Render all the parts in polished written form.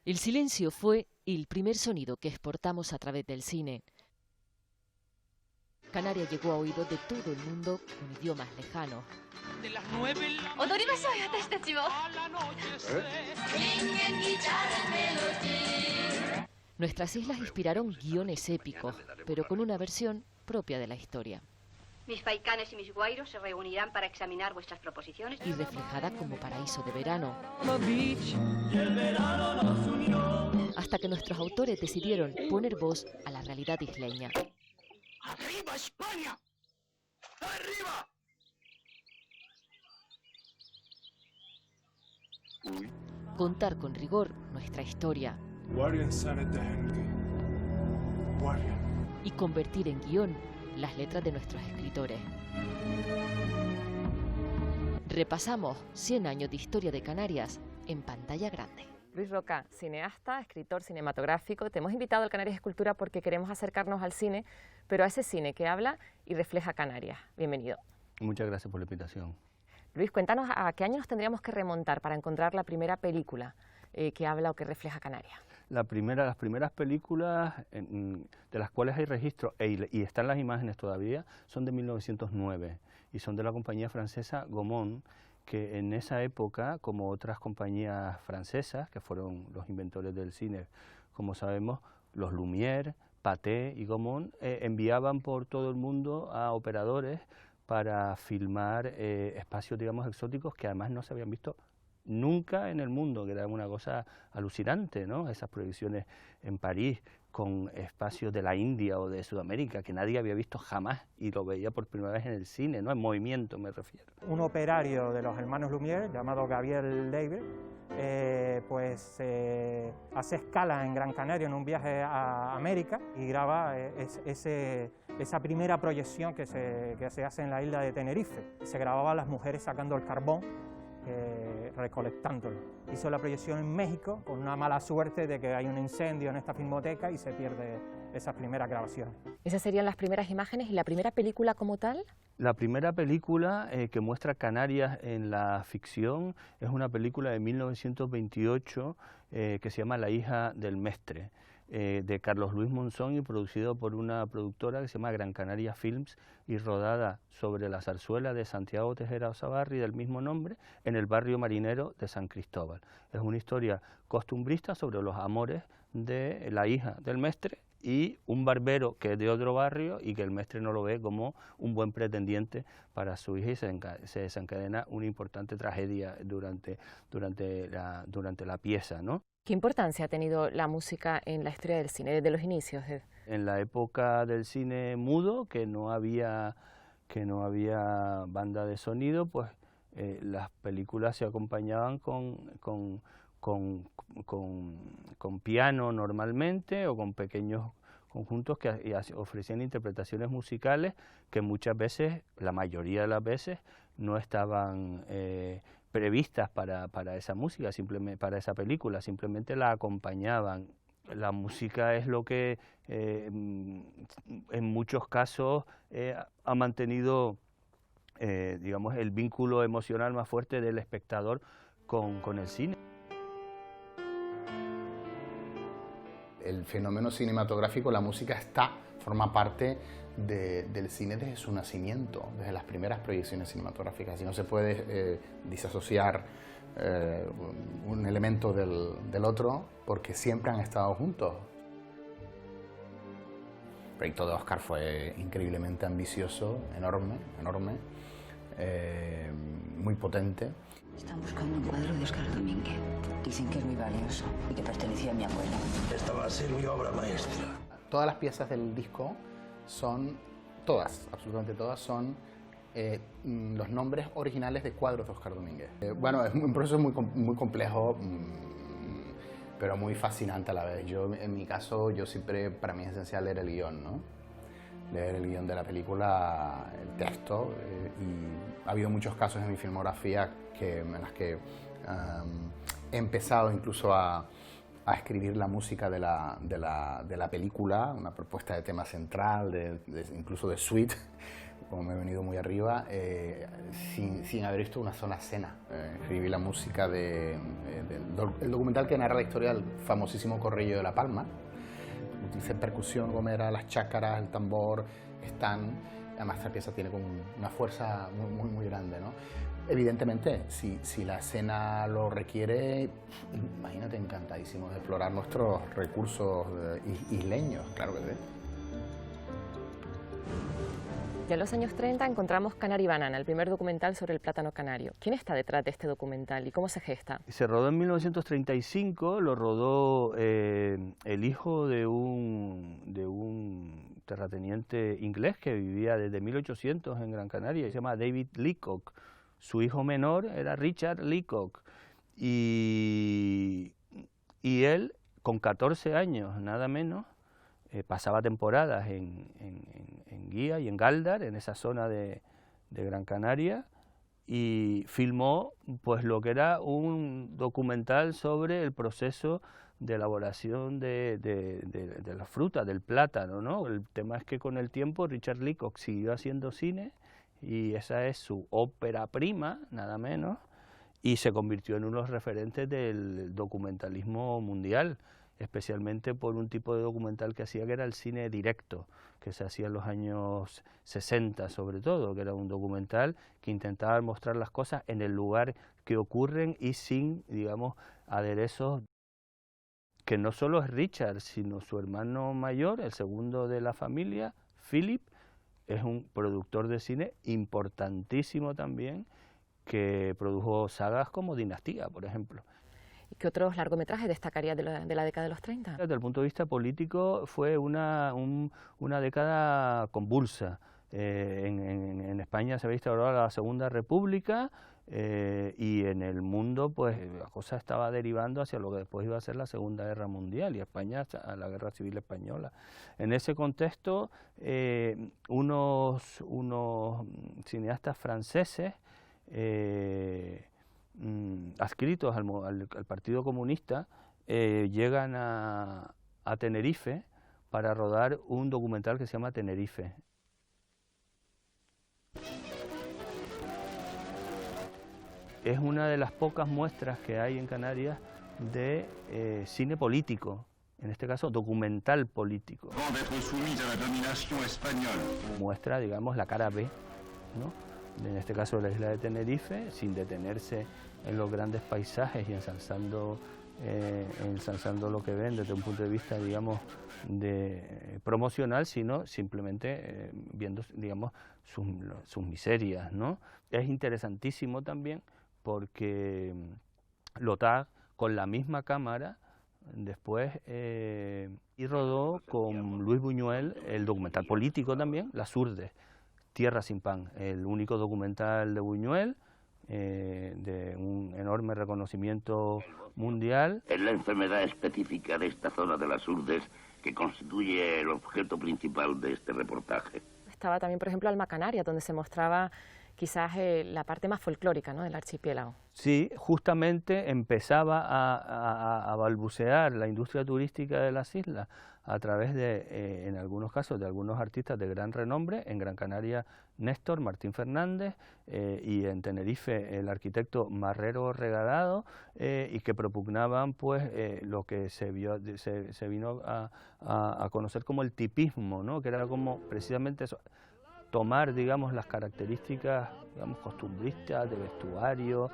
El silencio fue el primer sonido que exportamos a través del cine. Canarias llegó a oídos de todo el mundo con idiomas lejanos. De las 9 en la Nuestras islas inspiraron guiones épicos, pero con una versión propia de la historia. Mis faicanes y mis guairos se reunirán para examinar vuestras proposiciones. Y reflejada como paraíso de verano. Hasta que nuestros autores decidieron poner voz a la realidad isleña. ¡Arriba España! ¡Arriba! Contar con rigor nuestra historia. Y convertir en guión las letras de nuestros escritores. Repasamos 100 años de historia de Canarias en pantalla grande. Luis Roca, cineasta, escritor cinematográfico. Te hemos invitado al Canarias Escultura porque queremos acercarnos al cine, pero a ese cine que habla y refleja Canarias. Bienvenido. Muchas gracias por la invitación. Luis, cuéntanos a qué año nos tendríamos que remontar para encontrar la primera película que habla o que refleja Canarias. Las primeras películas de las cuales hay registro y están las imágenes todavía son de 1909 y son de la compañía francesa Gaumont, que en esa época, como otras compañías francesas, que fueron los inventores del cine, como sabemos, los Lumière, Pathé y Gaumont, enviaban por todo el mundo a operadores para filmar espacios, digamos, exóticos que además no se habían visto nunca en el mundo, que era una cosa alucinante, ¿no? Esas proyecciones en París con espacios de la India o de Sudamérica que nadie había visto jamás y lo veía por primera vez en el cine, ¿no? En movimiento me refiero. Un operario de los hermanos Lumière, llamado Gabriel David, hace escala en Gran Canaria en un viaje a América y graba esa primera proyección que se hace en la isla de Tenerife. Se grababa a las mujeres sacando el carbón, recolectándolo. Hizo la proyección en México con una mala suerte de que hay un incendio en esta filmoteca y se pierde esas primeras grabaciones. ¿Esas serían las primeras imágenes y la primera película como tal? La primera película que muestra Canarias en la ficción es una película de 1928 que se llama La hija del mestre, de Carlos Luis Monzón y producido por una productora que se llama Gran Canaria Films y rodada sobre la zarzuela de Santiago Tejera Osabarri del mismo nombre en el barrio marinero de San Cristóbal. Es una historia costumbrista sobre los amores de la hija del mestre y un barbero que es de otro barrio y que el mestre no lo ve como un buen pretendiente para su hija y se desencadena una importante tragedia durante la pieza, ¿no? ¿Qué importancia ha tenido la música en la historia del cine desde los inicios? En la época del cine mudo, que no había banda de sonido, pues las películas se acompañaban con piano normalmente o con pequeños conjuntos que ofrecían interpretaciones musicales que muchas veces, la mayoría de las veces, no estaban previstas para esa música, simplemente para esa película, simplemente la acompañaban. La música es lo que en muchos casos ha mantenido digamos, el vínculo emocional más fuerte del espectador con el cine. El fenómeno cinematográfico, la música forma parte del cine desde su nacimiento, desde las primeras proyecciones cinematográficas, y no se puede disasociar un elemento del otro porque siempre han estado juntos. El proyecto de Oscar fue increíblemente ambicioso, enorme, muy potente. Están buscando un cuadro de Oscar Domínguez. Dicen que es muy valioso y que pertenecía a mi abuela. Esta va a ser mi obra maestra. Todas las piezas del disco son, absolutamente todas, son los nombres originales de cuadros de Oscar Domínguez. Bueno, es un proceso muy complejo, pero muy fascinante a la vez. En mi caso, para mí es esencial leer el guión, ¿no? Leer el guión de la película, el texto, y ha habido muchos casos en mi filmografía en las que he empezado incluso a escribir la música de la película, una propuesta de tema central, incluso de suite, como me he venido muy arriba, sin haber visto una sola escena. Escribí la música del documental que narra la historia del famosísimo Corrillo de La Palma. Utilicé percusión, como era las chácaras, el tambor, además esta pieza tiene como una fuerza muy grande, ¿no? Evidentemente, si la escena lo requiere, imagínate, encantadísimos de explorar nuestros recursos isleños, claro que sí. Ya en los años 30 encontramos Canary Banana, el primer documental sobre el plátano canario. ¿Quién está detrás de este documental y cómo se gesta? Se rodó en 1935, lo rodó el hijo de un terrateniente inglés que vivía desde 1800 en Gran Canaria, se llama David Leacock. Su hijo menor era Richard Leacock y él, con 14 años, nada menos, pasaba temporadas en Guía y en Gáldar, en esa zona de Gran Canaria, y filmó pues lo que era un documental sobre el proceso de elaboración de la fruta, del plátano, ¿no? El tema es que con el tiempo Richard Leacock siguió haciendo cine y esa es su ópera prima, nada menos, y se convirtió en uno de los referentes del documentalismo mundial, especialmente por un tipo de documental que hacía, que era el cine directo, que se hacía en los años 60 sobre todo, que era un documental que intentaba mostrar las cosas en el lugar que ocurren y sin, digamos, aderezos, que no solo es Richard, sino su hermano mayor, el segundo de la familia, Philip, es un productor de cine importantísimo también, que produjo sagas como Dinastía, por ejemplo. ¿Y qué otros largometrajes destacaría de la década de los 30? Desde el punto de vista político fue una década convulsa. En España se había instaurado la Segunda República y en el mundo pues la cosa estaba derivando hacia lo que después iba a ser la Segunda Guerra Mundial y España a la Guerra Civil Española. En ese contexto unos cineastas franceses adscritos al Partido Comunista llegan a Tenerife para rodar un documental que se llama Tenerife. Es una de las pocas muestras que hay en Canarias de cine político, en este caso documental político. Muestra, digamos, la cara B, ¿no? En este caso de la isla de Tenerife, sin detenerse en los grandes paisajes y ensalzando lo que ven desde un punto de vista, digamos, promocional, sino simplemente viendo, digamos, sus miserias, ¿no? Es interesantísimo también porque Lotard, con la misma cámara, después y rodó con Luis Buñuel el documental político también, Las Urdes, Tierra sin pan, el único documental de Buñuel, de un enorme reconocimiento mundial. Es la enfermedad específica de esta zona de las Urdes que constituye el objeto principal de este reportaje. Estaba también, por ejemplo, Alma Canaria, donde se mostraba quizás la parte más folclórica, ¿no?, del archipiélago. Sí, justamente empezaba a balbucear la industria turística de las islas a través de, en algunos casos, de algunos artistas de gran renombre, en Gran Canaria Néstor Martín Fernández y en Tenerife el arquitecto Marrero Regalado, y que propugnaban pues lo que se vino a conocer como el tipismo, ¿no?, que era como precisamente eso, tomar, digamos, las características, digamos, costumbristas, de vestuario,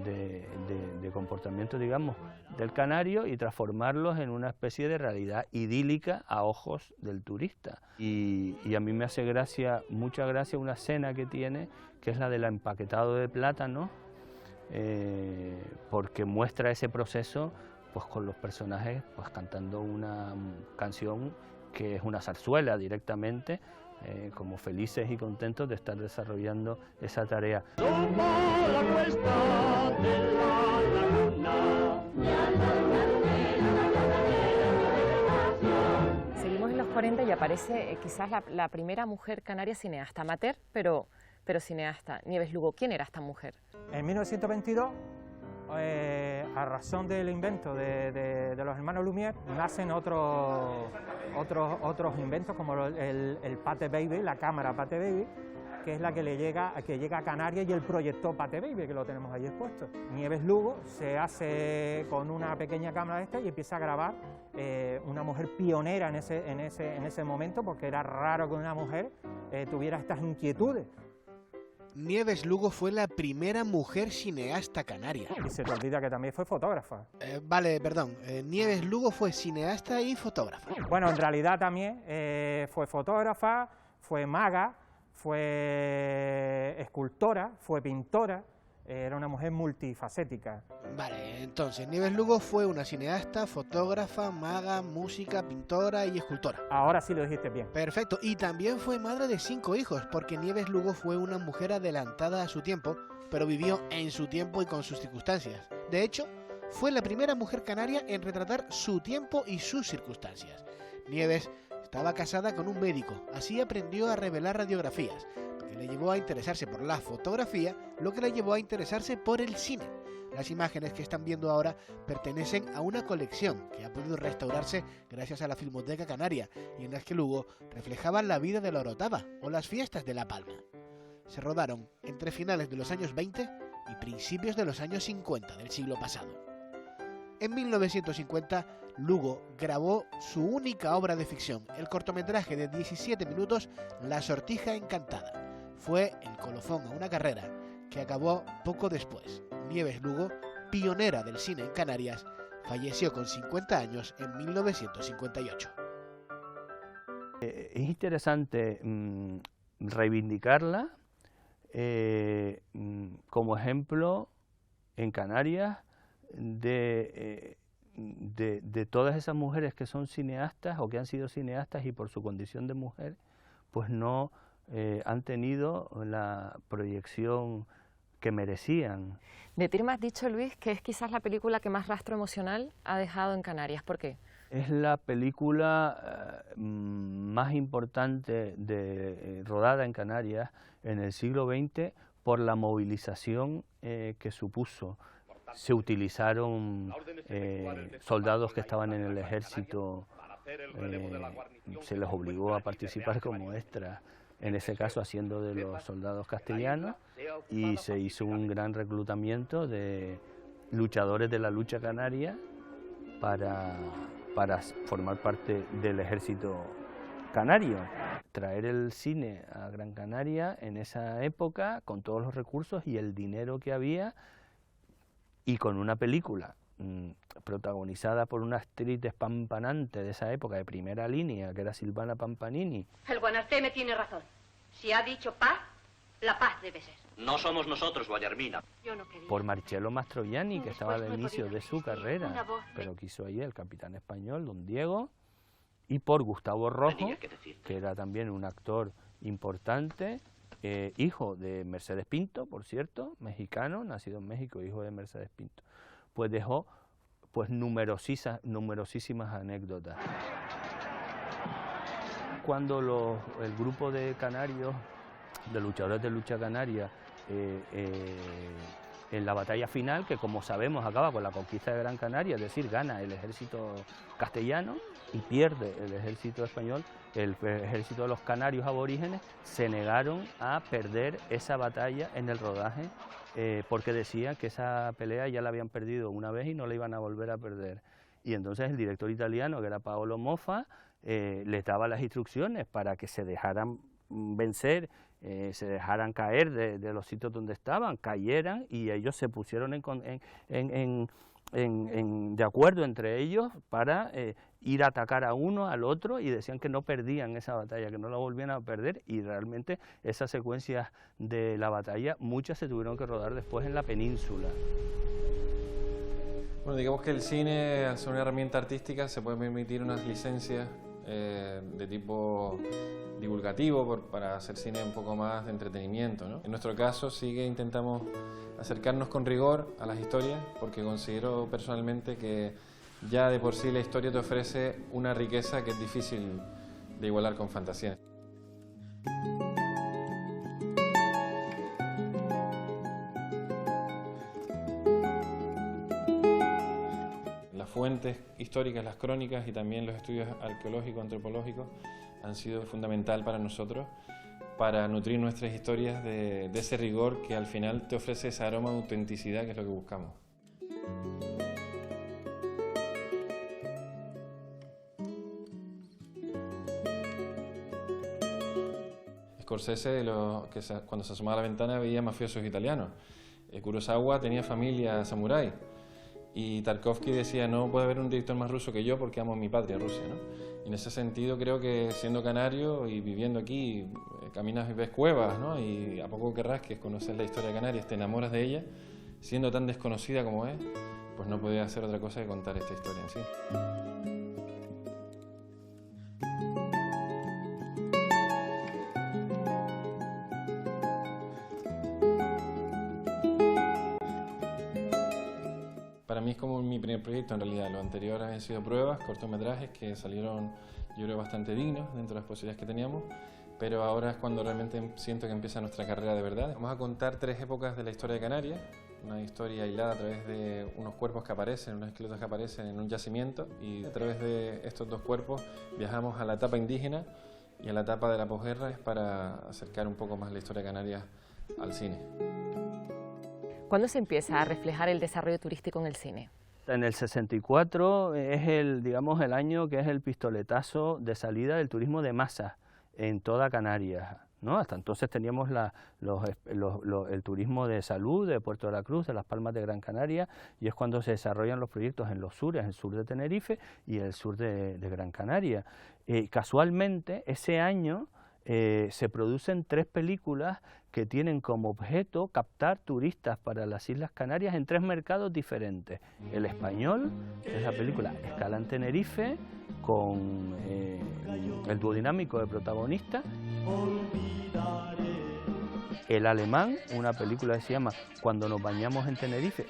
de comportamiento, digamos, del canario y transformarlos en una especie de realidad idílica a ojos del turista. Y a mí me hace mucha gracia una escena que tiene, que es la del empaquetado de plátano, porque muestra ese proceso pues con los personajes pues cantando una canción que es una zarzuela directamente, como felices y contentos de estar desarrollando esa tarea. Seguimos en los 40 y aparece quizás la primera mujer canaria cineasta, amateur, pero cineasta. Nieves Lugo, ¿quién era esta mujer? En 1922, a razón del invento de los hermanos Lumière, nacen otros inventos como el Pate Baby, la cámara Pate Baby, que es la que llega a Canarias, y el proyector Pate Baby, que lo tenemos ahí expuesto. Nieves Lugo se hace con una pequeña cámara esta y empieza a grabar una mujer pionera en ese momento, porque era raro que una mujer tuviera estas inquietudes. Nieves Lugo fue la primera mujer cineasta canaria. Y se te olvida que también fue fotógrafa. Vale, perdón. Nieves Lugo fue cineasta y fotógrafa. Bueno, en realidad también fue fotógrafa, fue maga, fue escultora, fue pintora. Era una mujer multifacética. Vale, entonces Nieves Lugo fue una cineasta, fotógrafa, maga, música, pintora y escultora. Ahora sí lo dijiste bien. Perfecto, y también fue madre de 5 hijos, porque Nieves Lugo fue una mujer adelantada a su tiempo, pero vivió en su tiempo y con sus circunstancias. De hecho, fue la primera mujer canaria en retratar su tiempo y sus circunstancias. Nieves estaba casada con un médico, así aprendió a revelar radiografías, que le llevó a interesarse por la fotografía, lo que le llevó a interesarse por el cine. Las imágenes que están viendo ahora pertenecen a una colección que ha podido restaurarse gracias a la Filmoteca Canaria y en las que Lugo reflejaba la vida de la Orotava o las fiestas de La Palma. Se rodaron entre finales de los años 20 y principios de los años 50 del siglo pasado. En 1950, Lugo grabó su única obra de ficción, el cortometraje de 17 minutos La Sortija Encantada. Fue el colofón a una carrera que acabó poco después. Nieves Lugo, pionera del cine en Canarias, falleció con 50 años en 1958. Es interesante reivindicarla como ejemplo en Canarias de todas esas mujeres que son cineastas o que han sido cineastas y por su condición de mujer pues no han tenido la proyección que merecían. De ti me has dicho, Luis, que es quizás la película que más rastro emocional ha dejado en Canarias. ¿Por qué? Es la película más importante rodada en Canarias en el siglo XX por la movilización que supuso. Se utilizaron soldados que estaban en el ejército, se les obligó a participar como extras, en ese caso haciendo de los soldados castellanos, y se hizo un gran reclutamiento de luchadores de la lucha canaria para formar parte del ejército canario. Traer el cine a Gran Canaria en esa época, con todos los recursos y el dinero que había, y con una película protagonizada por una actriz despampanante de esa época, de primera línea, que era Silvana Pampanini. El Guanarteme tiene razón. Si ha dicho paz, la paz debe ser. No somos nosotros, Guayarmina. Yo no quería. Por Marcello Mastroianni, que estaba al inicio de su una carrera, voz pero quiso ahí el capitán español, don Diego, y por Gustavo Rojo, que era también un actor importante, hijo de Mercedes Pinto, por cierto, mexicano, nacido en México, hijo de Mercedes Pinto. Pues dejó pues numerosísimas anécdotas. Cuando el grupo de canarios, de luchadores de lucha canaria, en la batalla final, que como sabemos acaba con la conquista de Gran Canaria, es decir, gana el ejército castellano y pierde el ejército español, el ejército de los canarios aborígenes se negaron a perder esa batalla en el rodaje, porque decían que esa pelea ya la habían perdido una vez y no la iban a volver a perder. Y entonces el director italiano, que era Paolo Moffa, les daba las instrucciones para que se dejaran vencer, se dejaran caer de los sitios donde estaban, cayeran, y ellos se pusieron de acuerdo entre ellos para ir a atacar a uno, al otro, y decían que no perdían esa batalla, que no la volvían a perder, y realmente esas secuencias de la batalla, muchas se tuvieron que rodar después en la península. Bueno, digamos que el cine, al ser una herramienta artística, se puede permitir unas licencias de tipo divulgativo para hacer cine un poco más de entretenimiento, ¿no? En nuestro caso sí que intentamos acercarnos con rigor a las historias, porque considero personalmente que ya de por sí la historia te ofrece una riqueza que es difícil de igualar con fantasía. Las fuentes históricas, las crónicas y también los estudios arqueológicos, antropológicos han sido fundamental para nosotros para nutrir nuestras historias de ese rigor que al final te ofrece ese aroma de autenticidad que es lo que buscamos. Scorsese, cuando se asomaba a la ventana, veía mafiosos italianos. Kurosawa tenía familia samurái. Y Tarkovsky decía, no puede haber un director más ruso que yo porque amo mi patria, Rusia, ¿no? Y en ese sentido creo que siendo canario y viviendo aquí, caminas y ves cuevas, ¿no? Y a poco que rasques, conoces la historia de Canarias, te enamoras de ella, siendo tan desconocida como es, pues no podía hacer otra cosa que contar esta historia en sí. Para mí es como mi primer proyecto en realidad, los anteriores han sido pruebas, cortometrajes que salieron yo creo bastante dignos dentro de las posibilidades que teníamos, pero ahora es cuando realmente siento que empieza nuestra carrera de verdad. Vamos a contar 3 épocas de la historia de Canarias, una historia aislada a través de unos cuerpos que aparecen, unos esqueletos que aparecen en un yacimiento, y a través de estos 2 cuerpos viajamos a la etapa indígena y a la etapa de la posguerra para acercar un poco más la historia de Canarias al cine. ¿Cuándo se empieza a reflejar el desarrollo turístico en el cine? En el 64 es el año que es el pistoletazo de salida del turismo de masas en toda Canarias, ¿no? Hasta entonces teníamos el turismo de salud de Puerto de la Cruz, de Las Palmas de Gran Canaria, y es cuando se desarrollan los proyectos en los sures, el sur de Tenerife y el sur de Gran Canaria. Casualmente, ese año se producen 3 películas que tienen como objeto captar turistas para las Islas Canarias en 3 mercados diferentes. El español, que es la película Escala en Tenerife, con el duodinámico de protagonista. El alemán, una película que se llama Cuando nos bañamos en Tenerife.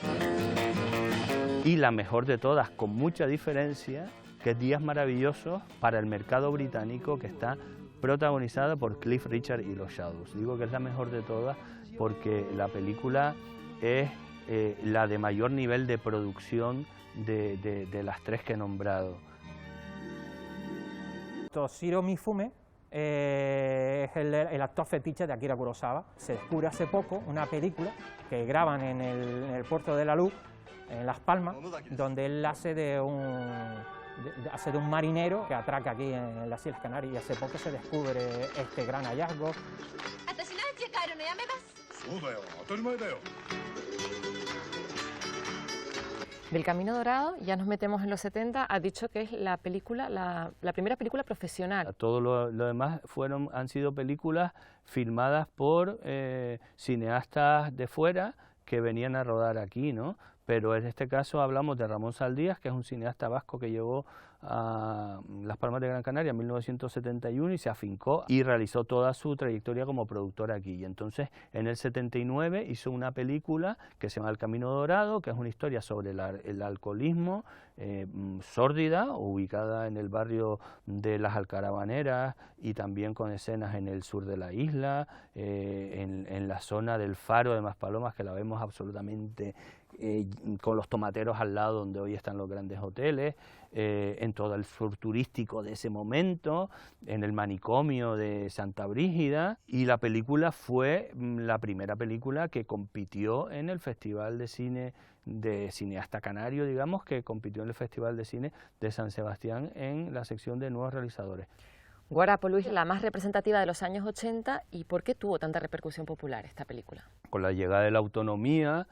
Y la mejor de todas, con mucha diferencia, que es Días maravillosos para el mercado británico, que está protagonizada por Cliff Richard y los Shadows. Digo que es la mejor de todas porque la película es la de mayor nivel de producción de las 3 que he nombrado. Toshiro Mifune es el actor fetiche de Akira Kurosawa. Se descubre hace poco una película que graban en el puerto de la Luz, en Las Palmas, donde él hace de un marinero que atraca aquí en las Islas Canarias, y hace poco se descubre este gran hallazgo. Del Camino Dorado ya nos metemos en los 70, has dicho que es la primera película profesional. Todo lo demás han sido películas filmadas por cineastas de fuera que venían a rodar aquí, ¿no? Pero en este caso hablamos de Ramón Saldías, que es un cineasta vasco que llegó a Las Palmas de Gran Canaria en 1971 y se afincó y realizó toda su trayectoria como productor aquí. Y entonces en el 79 hizo una película que se llama El Camino Dorado, que es una historia sobre el alcoholismo, sórdida, ubicada en el barrio de Las Alcarabaneras y también con escenas en el sur de la isla, en la zona del Faro de Maspalomas, que la vemos absolutamente con los tomateros al lado donde hoy están los grandes hoteles, en todo el sur turístico de ese momento, en el manicomio de Santa Brígida, y la película fue la primera película que compitió en el Festival de Cine de Cineasta Canario, digamos, que compitió en el Festival de Cine de San Sebastián en la sección de nuevos realizadores. Guarapo, Luis, la más representativa de los años 80, ¿y por qué tuvo tanta repercusión popular esta película? Con la llegada de la autonomía,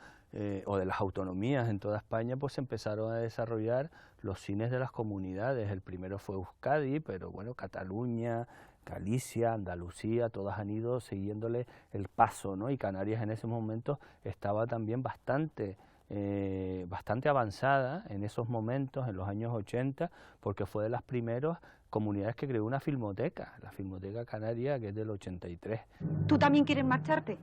o de las autonomías en toda España, pues se empezaron a desarrollar los cines de las comunidades. El primero fue Euskadi, pero bueno, Cataluña, Galicia, Andalucía, todas han ido siguiéndole el paso, ¿no? Y Canarias en ese momento estaba también bastante avanzada en esos momentos, en los años 80, porque fue de las primeras comunidades que creó una filmoteca, la Filmoteca Canaria, que es del 83. ¿Tú también quieres marcharte?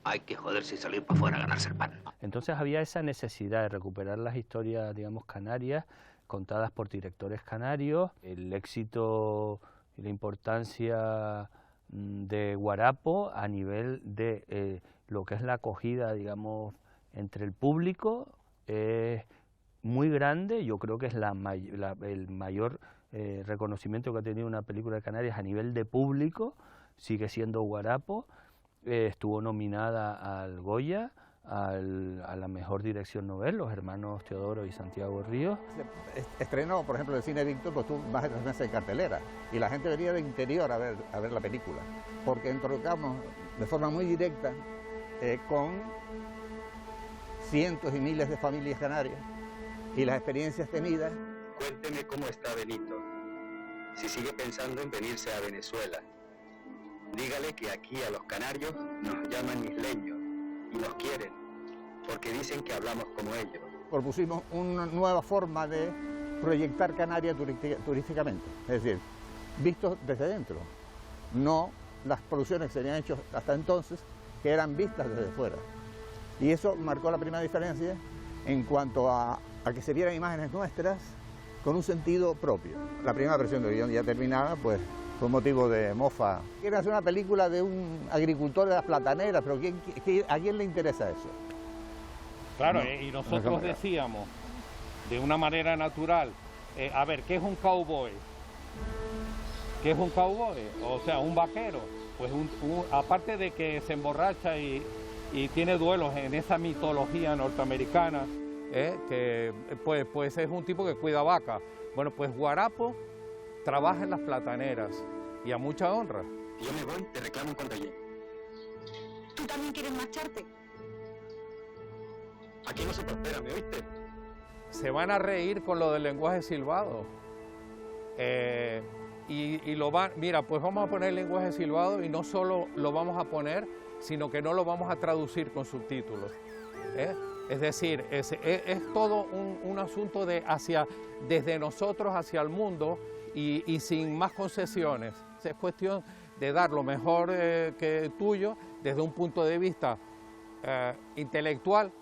Hay que joderse y salir para afuera a ganarse el pan. Entonces había esa necesidad de recuperar las historias, digamos, canarias, contadas por directores canarios. El éxito y la importancia de Guarapo a nivel de lo que es la acogida, digamos, entre el público es muy grande. Yo creo que es el mayor reconocimiento que ha tenido una película de Canarias a nivel de público, sigue siendo Guarapo, estuvo nominada al Goya, a la mejor dirección novel, los hermanos Teodoro y Santiago Ríos. Estrenó, por ejemplo, el Cine Víctor, pues tuvo más de 3 meses de cartelera, y la gente venía de interior a ver la película, porque introducimos de forma muy directa con cientos y miles de familias canarias y las experiencias tenidas. Cuénteme cómo está Benito, si sigue pensando en venirse a Venezuela. Dígale que aquí a los canarios nos llaman isleños y nos quieren, porque dicen que hablamos como ellos. Propusimos una nueva forma de proyectar Canarias turísticamente, es decir, vistos desde dentro, no las producciones que se habían hecho hasta entonces, que eran vistas desde fuera. Y eso marcó la primera diferencia en cuanto a que se vieran imágenes nuestras con un sentido propio. La primera versión del guión ya terminada, pues fue motivo de mofa. Quieren hacer una película de un agricultor de las plataneras, pero ¿a quién le interesa eso? Claro, y nosotros decíamos, de una manera natural, a ver, ¿qué es un cowboy? ¿Qué es un cowboy? O sea, un vaquero. Pues aparte de que se emborracha y tiene duelos en esa mitología norteamericana, que pues es un tipo que cuida vacas. Bueno, pues Guarapo trabaja en las plataneras y a mucha honra. Yo me voy, te reclamo en cuanto llegue. ¿Tú también quieres marcharte? Aquí no se prospera, ¿me oíste? Se van a reír con lo del lenguaje silbado. Mira, pues vamos a poner el lenguaje silbado y no solo lo vamos a poner, sino que no lo vamos a traducir con subtítulos. Es decir, es todo un asunto desde nosotros hacia el mundo y sin más concesiones. Es cuestión de dar lo mejor que tuyo desde un punto de vista intelectual,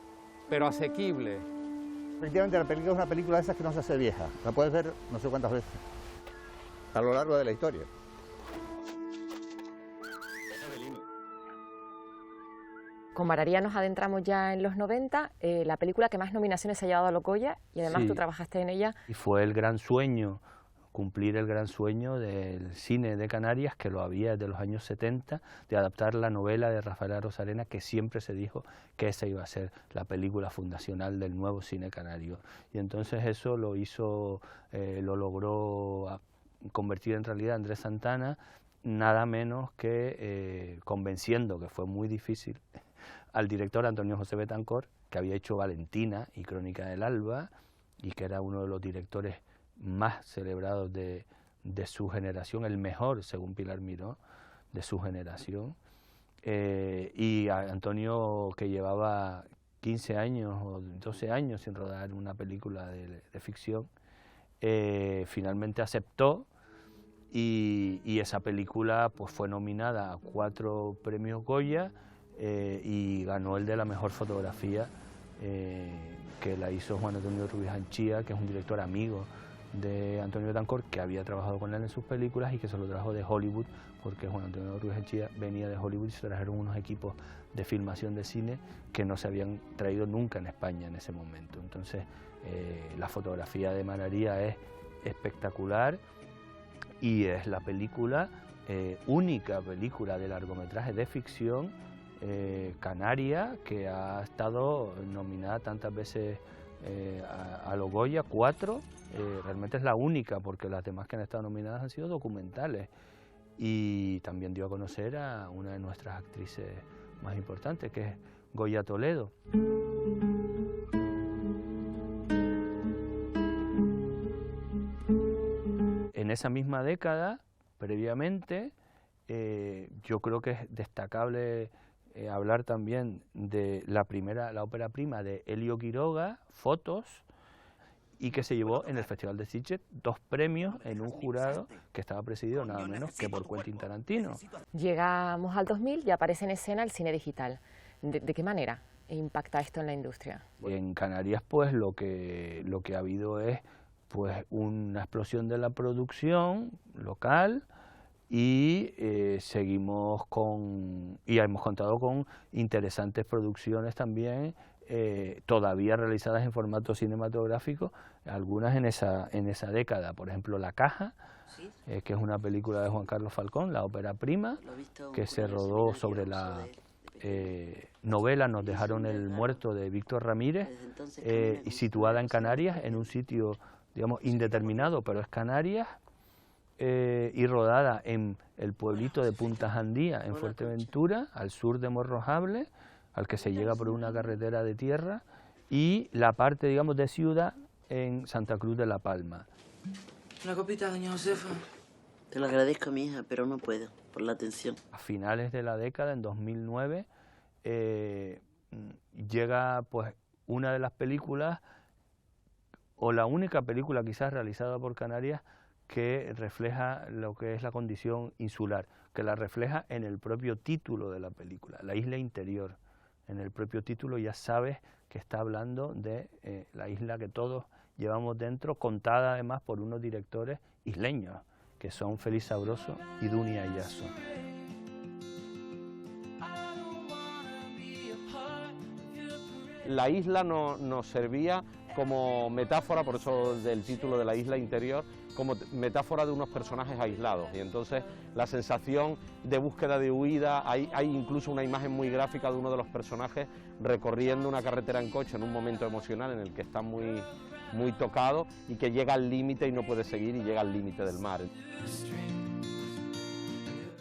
pero asequible. Efectivamente, la película es una película de esas que no se hace vieja. La puedes ver no sé cuántas veces a lo largo de la historia. Con Mararía nos adentramos ya en los 90, la película que más nominaciones se ha llevado a los Goya, y además Sí. tú trabajaste en ella. Y fue el gran sueño, cumplir el gran sueño del cine de Canarias, que lo había desde los años 70, de adaptar la novela de Rafael Arozarena, que siempre se dijo que esa iba a ser la película fundacional del nuevo cine canario. Y entonces eso lo hizo, lo logró convertir en realidad Andrés Santana, nada menos que convenciendo, que fue muy difícil, al director Antonio José Betancourt, que había hecho Valentina y Crónica del Alba, y que era uno de los directores más celebrados de su generación, el mejor, según Pilar Miró, de su generación. Y a Antonio, que llevaba 15 años o 12 años sin rodar una película de ficción, finalmente aceptó, y esa película pues fue nominada a 4 premios Goya, y ganó el de la mejor fotografía, que la hizo Juan Antonio Ruiz Anchía, que es un director amigo de Antonio Betancourt, que había trabajado con él en sus películas y que se lo trajo de Hollywood, porque Juan Antonio Ruiz Anchía venía de Hollywood y se trajeron unos equipos de filmación de cine que no se habían traído nunca en España en ese momento. Entonces la fotografía de Mararía es espectacular y es la película, única película de largometraje de ficción canaria que ha estado nominada tantas veces a los Goya, 4, realmente es la única, porque las demás que han estado nominadas han sido documentales, y también dio a conocer a una de nuestras actrices más importantes, que es Goya Toledo. En esa misma década, previamente, yo creo que es destacable hablar también de la ópera prima de Elio Quiroga, Fotos, y que se llevó en el Festival de Sitges 2 premios en un jurado que estaba presidido nada menos que por Quentin Tarantino. Llegamos al 2000 y aparece en escena el cine digital. ¿De qué manera impacta esto en la industria? En Canarias pues lo que ha habido es pues una explosión de la producción local, y seguimos y hemos contado con interesantes producciones también, todavía realizadas en formato cinematográfico, algunas en esa década. Por ejemplo, La Caja, que es una película de Juan Carlos Falcón, la ópera prima, que se rodó sobre la novela Nos dejaron el muerto de Víctor Ramírez, y situada en Canarias, en un sitio, digamos, indeterminado, pero es Canarias, y rodada en el pueblito de Punta Jandía, en Fuerteventura, al sur de Morrojable, al que se llega por una carretera de tierra, y la parte, digamos, de ciudad en Santa Cruz de la Palma. Una copita, doña Josefa. Te lo agradezco, mi hija, pero no puedo, por la atención. A finales de la década, en 2009, llega pues una de las películas, o la única película quizás realizada por Canarias, que refleja lo que es la condición insular, que la refleja en el propio título de la película, La isla interior. En el propio título ya sabes que está hablando de la isla que todos llevamos dentro, contada además por unos directores isleños, que son Félix Sabroso y Dunia Ayaso. La isla nos servía como metáfora, por eso del título de La isla interior, como metáfora de unos personajes aislados, y entonces la sensación de búsqueda, de huida, hay incluso una imagen muy gráfica de uno de los personajes recorriendo una carretera en coche en un momento emocional en el que está muy tocado y que llega al límite y no puede seguir y llega al límite del mar.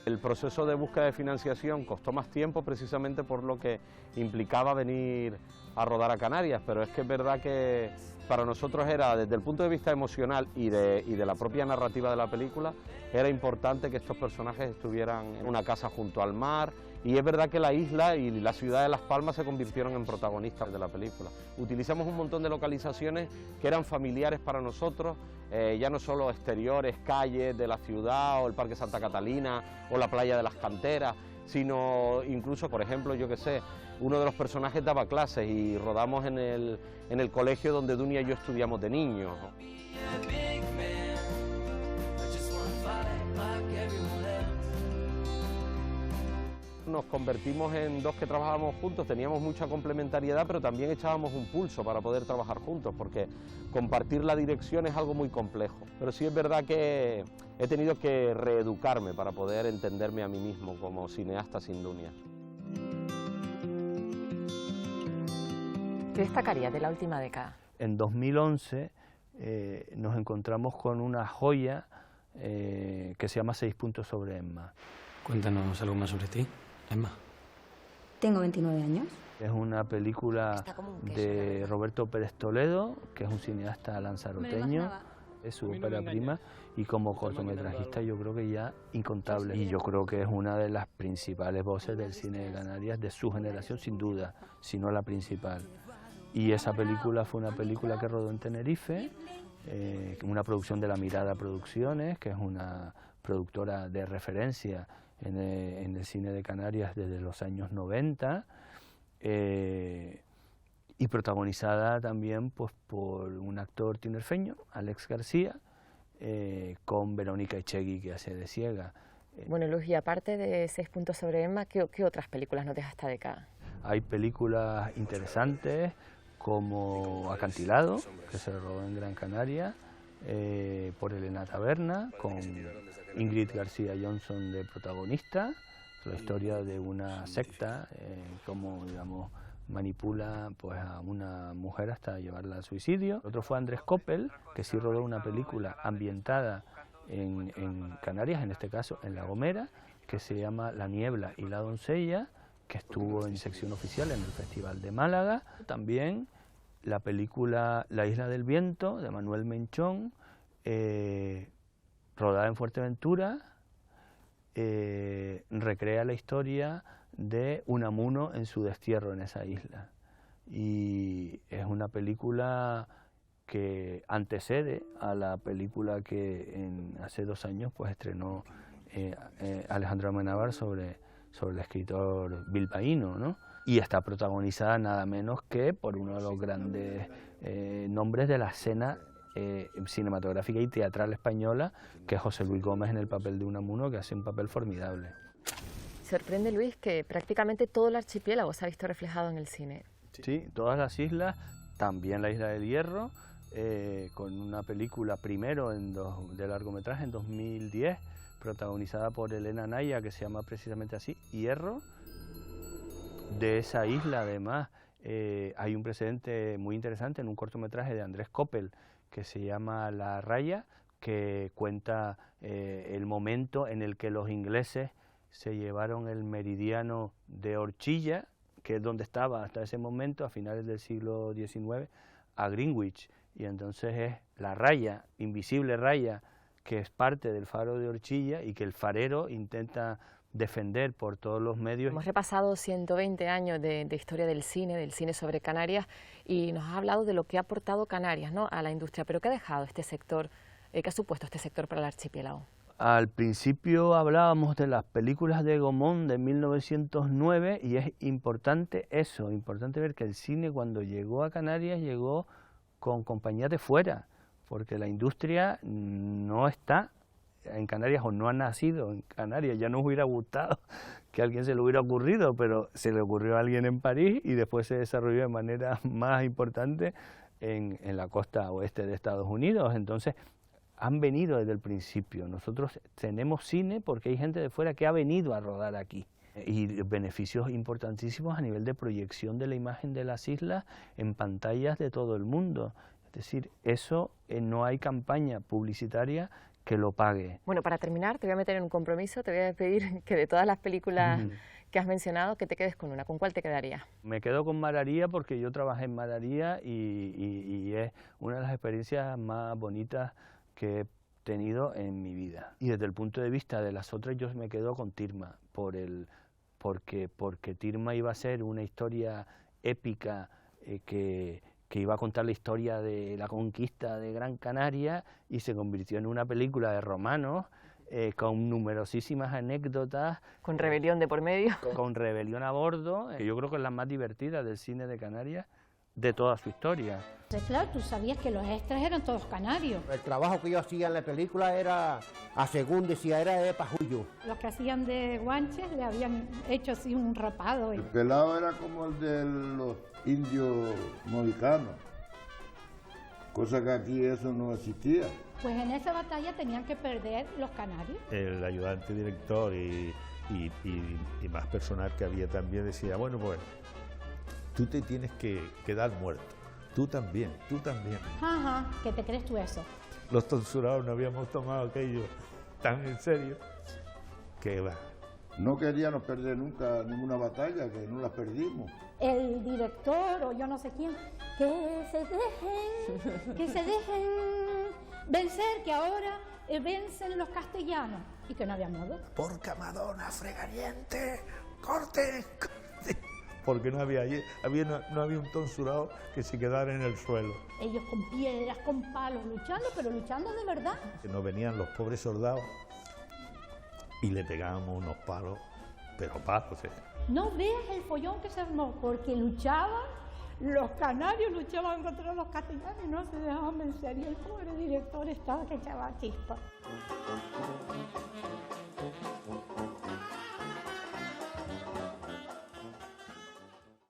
El proceso de búsqueda de financiación costó más tiempo precisamente por lo que implicaba venir a rodar a Canarias, pero es que es verdad que para nosotros era, desde el punto de vista emocional y de la propia narrativa de la película, era importante que estos personajes estuvieran en una casa junto al mar, y es verdad que la isla y la ciudad de Las Palmas se convirtieron en protagonistas de la película. Utilizamos un montón de localizaciones que eran familiares para nosotros, ya no solo exteriores, calles de la ciudad o el Parque Santa Catalina o la playa de las Canteras, sino incluso, por ejemplo, yo que sé, uno de los personajes daba clases y rodamos en el colegio donde Dunia y yo estudiamos de niños. Nos convertimos en dos que trabajábamos juntos, teníamos mucha complementariedad, pero también echábamos un pulso para poder trabajar juntos, porque compartir la dirección es algo muy complejo. Pero sí es verdad que he tenido que reeducarme para poder entenderme a mí mismo como cineasta sin Dunia. ¿Qué destacaría de la última década? En 2011 nos encontramos con una joya que se llama 6 puntos sobre Emma. Cuéntanos algo más sobre ti, Emma. Tengo 29 años. Es una película de Roberto Pérez Toledo, que es un cineasta lanzaroteño, es su ópera prima, y como cortometrajista yo creo que ya incontable. Y yo creo que es una de las principales voces del cine de Canarias, de su generación sin duda, si no la principal. Y esa película fue una película que rodó en Tenerife, una producción de La Mirada Producciones, que es una productora de referencia en el cine de Canarias desde los años 90, y protagonizada también pues, por un actor tinerfeño, Alex García, con Verónica Echegui, que hace de ciega. Bueno, Luis, y aparte de 6 puntos sobre Emma, ¿qué otras películas nos deja esta década? Hay películas interesantes como Acantilado, que se rodó en Gran Canaria, por Elena Taberna, con Ingrid García Johnson de protagonista, la historia de una secta, como digamos manipula pues, a una mujer hasta llevarla al suicidio. Otro fue Andrés Coppel, que sí rodó una película ambientada en Canarias, en este caso en La Gomera, que se llama La niebla y la doncella, que estuvo en sección oficial en el Festival de Málaga. También la película La isla del viento, de Manuel Menchón, rodada en Fuerteventura, recrea la historia de Unamuno en su destierro en esa isla. Y es una película que antecede a la película que hace 2 años pues, estrenó Alejandro Amenábar sobre el escritor bilbaíno, ¿no? Y está protagonizada nada menos que por uno de los grandes nombres de la escena cinematográfica y teatral española, que es José Luis Gómez en el papel de Unamuno, que hace un papel formidable. Sorprende, Luis, que prácticamente todo el archipiélago se ha visto reflejado en el cine. Sí, todas las islas, también la isla del Hierro, con una película primero de largometraje en 2010, protagonizada por Elena Naya, que se llama precisamente así, Hierro. De esa isla, además, hay un precedente muy interesante en un cortometraje de Andrés Coppel que se llama La Raya, que cuenta el momento en el que los ingleses se llevaron el meridiano de Orchilla, que es donde estaba hasta ese momento, a finales del siglo XIX, a Greenwich. Y entonces es la raya, invisible raya, que es parte del faro de Orchilla y que el farero intenta defender por todos los medios. Hemos repasado 120 años de historia del cine sobre Canarias, y nos ha hablado de lo que ha aportado Canarias, ¿no?, a la industria. Pero ¿qué ha dejado este sector, qué ha supuesto este sector para el archipiélago? Al principio hablábamos de las películas de Gaumont de 1909 y es importante eso, importante ver que el cine cuando llegó a Canarias llegó con compañías de fuera, porque la industria no está en Canarias o no ha nacido en Canarias. Ya nos hubiera gustado que a alguien se le hubiera ocurrido, pero se le ocurrió a alguien en París y después se desarrolló de manera más importante en la costa oeste de Estados Unidos. Entonces, han venido desde el principio. Nosotros tenemos cine porque hay gente de fuera que ha venido a rodar aquí. Y beneficios importantísimos a nivel de proyección de la imagen de las islas en pantallas de todo el mundo. Es decir, eso no hay campaña publicitaria que lo pague. Bueno, para terminar, te voy a meter en un compromiso, te voy a pedir que de todas las películas que has mencionado, que te quedes con una. ¿Con cuál te quedarías? Me quedo con Mararía porque yo trabajé en Mararía y es una de las experiencias más bonitas que he tenido en mi vida. Y desde el punto de vista de las otras, yo me quedo con Tirma, porque Tirma iba a ser una historia épica que iba a contar la historia de la conquista de Gran Canaria y se convirtió en una película de romanos con numerosísimas anécdotas. Con rebelión de por medio. Con rebelión a bordo, que yo creo que es la más divertida del cine de Canarias de toda su historia. Claro, tú sabías que los extras eran todos canarios. El trabajo que yo hacía en la película era, a según decía, era de pajuyo. Los que hacían de guanches le habían hecho así un rapado. El pelado era como el de los indios mohicanos, cosa que aquí eso no existía. Pues en esa batalla tenían que perder los canarios. El ayudante director y más personal que había también decía, bueno, pues tú te tienes que quedar muerto, tú también. Ajá, ¿qué te crees tú eso? Los tonsurados no habíamos tomado aquello tan en serio que va. No queríamos perder nunca ninguna batalla, que no la perdimos. El director o yo no sé quién, que se dejen vencer, que ahora vencen los castellanos y que no había modo. Porca Madonna, fregariente, corten. Porque no había un tonsurado que se quedara en el suelo. Ellos con piedras, con palos, luchando, pero luchando de verdad. Nos venían los pobres soldados y le pegábamos unos palos, pero palos. No veas el follón que se armó, porque luchaban, los canarios luchaban contra los castellanos y no se dejaban vencer. Y el pobre director estaba que echaba chispa.